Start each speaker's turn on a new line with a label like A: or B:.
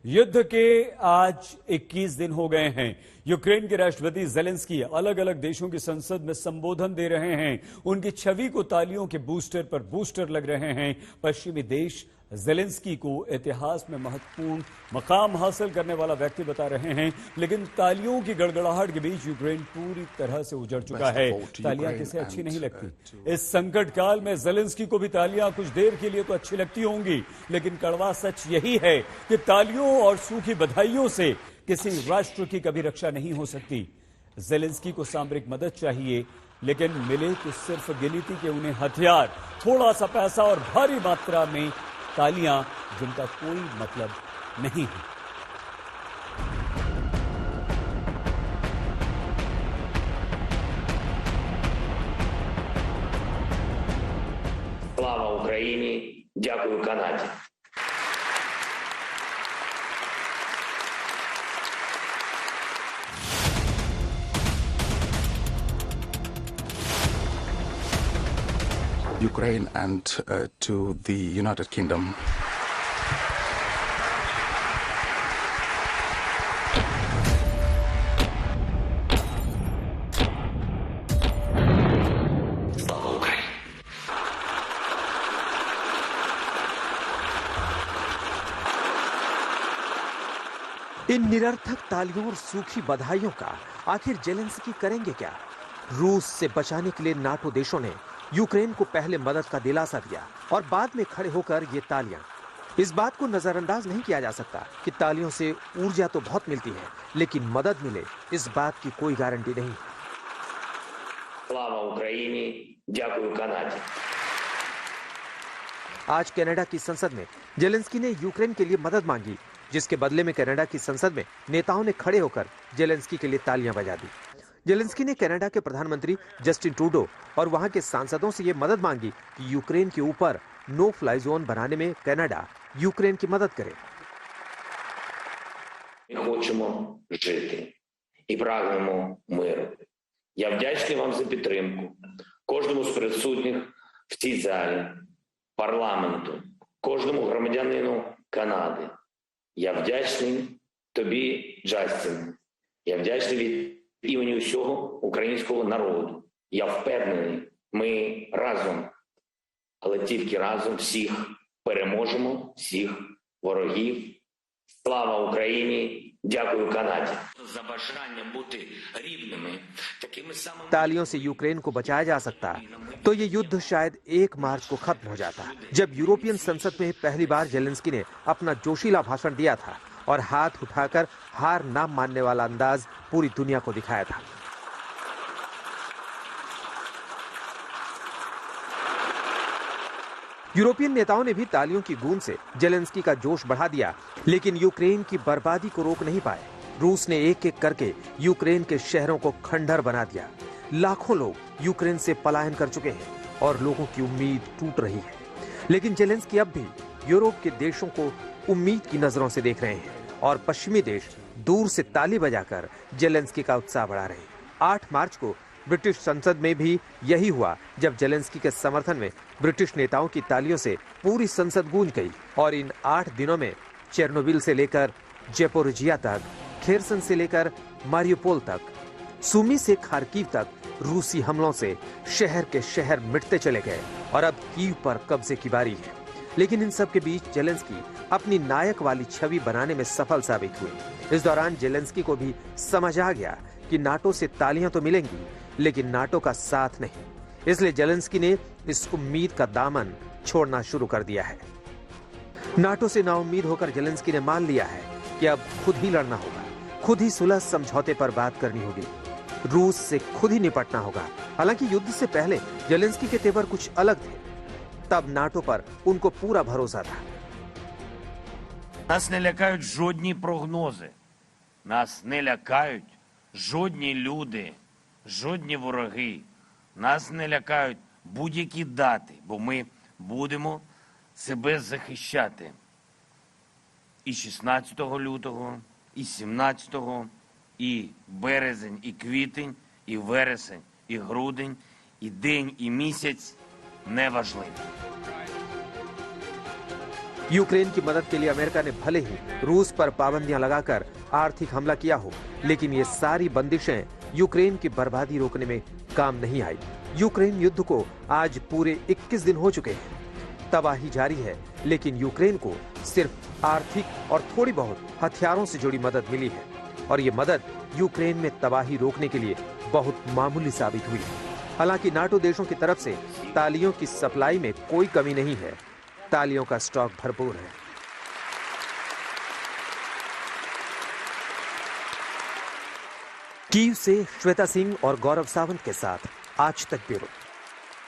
A: युद्ध के आज 21 दिन हो गए हैं। यूक्रेन के राष्ट्रपति ज़ेलेंस्की अलग अलग देशों की संसद में संबोधन दे रहे हैं। उनकी छवि को तालियों के बूस्टर पर बूस्टर लग रहे हैं। पश्चिमी देश ज़ेलेंस्की को इतिहास में महत्वपूर्ण मकाम हासिल करने वाला व्यक्ति बता रहे हैं, लेकिन तालियों की गड़गड़ाहट के बीच यूक्रेन पूरी तरह से उजड़ चुका है। तालियां किसे अच्छी नहीं लगती। इस संकट काल में ज़ेलेंस्की को भी तालियां कुछ देर के लिए तो अच्छी लगती होंगी, लेकिन कड़वा सच यही है कि तालियों और सूखी बधाइयों से किसी राष्ट्र की कभी रक्षा नहीं हो सकती। ज़ेलेंस्की को सामरिक मदद चाहिए, लेकिन मिले तो सिर्फ गिनती के उन्हें हथियार, थोड़ा सा पैसा और भारी मात्रा में तालियां, जिनका कोई मतलब नहीं है।
B: Слава Україні! Дякую Канаді!
C: Ukraine and to the United Kingdom.
B: Слава Україні!
D: इन निरर्थक तालियों और सूखी बधाइयों का आखिर ज़ेलेंस्की करेंगे क्या? रूस से बचाने के लिए नाटो देशों ने यूक्रेन को पहले मदद का दिलासा दिया और बाद में खड़े होकर ये तालियां। इस बात को नजरअंदाज नहीं किया जा सकता कि तालियों से ऊर्जा तो बहुत मिलती है, लेकिन मदद मिले इस बात की कोई गारंटी नहीं।
B: Слава Україні! Дякую Канаді!
D: आज कनाडा की संसद में ज़ेलेंस्की ने यूक्रेन के लिए मदद मांगी, जिसके बदले में कनाडा की संसद में नेताओं ने खड़े होकर ज़ेलेंस्की के लिए तालियां बजा दी। ज़ेलेंस्की ने कनाडा के प्रधानमंत्री जस्टिन ट्रूडो और वहां के सांसदों से ये मदद मांगी कि यूक्रेन के ऊपर नो फ्लाई जोन बनाने में कनाडा यूक्रेन की मदद करे।
B: Ми хочемо жити і прагнемо миру. Я вдячний вам за підтримку, кожному з присутніх в цій залі, парламенту, кожному громадянину Канади. Я вдячний тобі, Джастін. Я вдячний від імені усього українського народу. Я впевнений, ми разом, але тільки разом всіх переможемо, всіх ворогів. Слава Україні! Дякую Канаді за бажання бути рівними, такими самими.
D: तालियों से यूक्रेन को बचाया जा सकता तो ये युद्ध शायद 1 मार्च को खत्म हो जाता, जब यूरोपियन संसद में पहली बार ज़ेलेंस्की ने अपना जोशीला भाषण दिया था और हाथ उठाकर हार ना मानने वाला अंदाज पूरी दुनिया को दिखाया था। यूरोपियन नेताओं ने भी तालियों की गूंज से ज़ेलेंस्की का जोश बढ़ा दिया, लेकिन यूक्रेन की बर्बादी को रोक नहीं पाए। रूस ने एक एक करके यूक्रेन के शहरों को खंडहर बना दिया। लाखों लोग यूक्रेन से पलायन कर चुके हैं और लोगों की उम्मीद टूट रही है। लेकिन ज़ेलेंस्की अब भी यूरोप के देशों को उम्मीद की नजरों से देख रहे हैं और पश्चिमी देश दूर से ताली बजाकर ज़ेलेंस्की का उत्साह बढ़ा रहे हैं। 8 मार्च को ब्रिटिश संसद में भी यही हुआ, जब ज़ेलेंस्की के समर्थन में ब्रिटिश नेताओं की तालियों से पूरी संसद गूंज गई और इन 8 दिनों में चेरनोबिल से लेकर ज़ेपोरिजिया तक, खेरसन से लेकर मारियोपोल तक, सुमी से खार्किव तक रूसी हमलों से शहर के शहर मिटते चले गए और अब कीव पर कब्जे की बारी है। लेकिन इन सब के बीच ज़ेलेंस्की अपनी नायक वाली छवि बनाने में सफल साबित हुए। इस दौरान ज़ेलेंस्की को भी समझ आ गया कि नाटो से तालियां तो मिलेंगी, लेकिन नाटो का साथ नहीं। इसलिए ज़ेलेंस्की ने इस उम्मीद का दामन छोड़ना शुरू कर दिया है। नाटो से नाउम्मीद होकर ज़ेलेंस्की ने मान लिया है कि अब खुद ही लड़ना होगा, खुद ही सुलह समझौते पर बात करनी होगी, रूस से खुद ही निपटना होगा। हालांकि युद्ध से पहले ज़ेलेंस्की के तेवर कुछ अलग थे, तब नाटो पर उनको पूरा भरोसा था।
E: Нас не лякають жодні прогнози, нас не лякають жодні люди, жодні вороги, нас не лякають будь-які дати, бо ми будемо себе захищати. І 16 лютого, і 17, і березень, і квітень, і вересень, і грудень, і день, і місяць неважливо.
D: यूक्रेन की मदद के लिए अमेरिका ने भले ही रूस पर पाबंदियां लगाकर आर्थिक हमला किया हो, लेकिन ये सारी बंदिशें यूक्रेन की बर्बादी रोकने में काम नहीं आई। यूक्रेन युद्ध को आज पूरे 21 दिन हो चुके हैं। तबाही जारी है, लेकिन यूक्रेन को सिर्फ आर्थिक और थोड़ी बहुत हथियारों से जुड़ी मदद मिली है, और ये मदद यूक्रेन में तबाही रोकने के लिए बहुत मामूली साबित हुई है। हालांकि नाटो देशों की तरफ से तालियों की सप्लाई में कोई कमी नहीं है, तालियों का स्टॉक भरपूर है। कीव से श्वेता सिंह और गौरव सावंत के साथ आज तक ब्यूरो।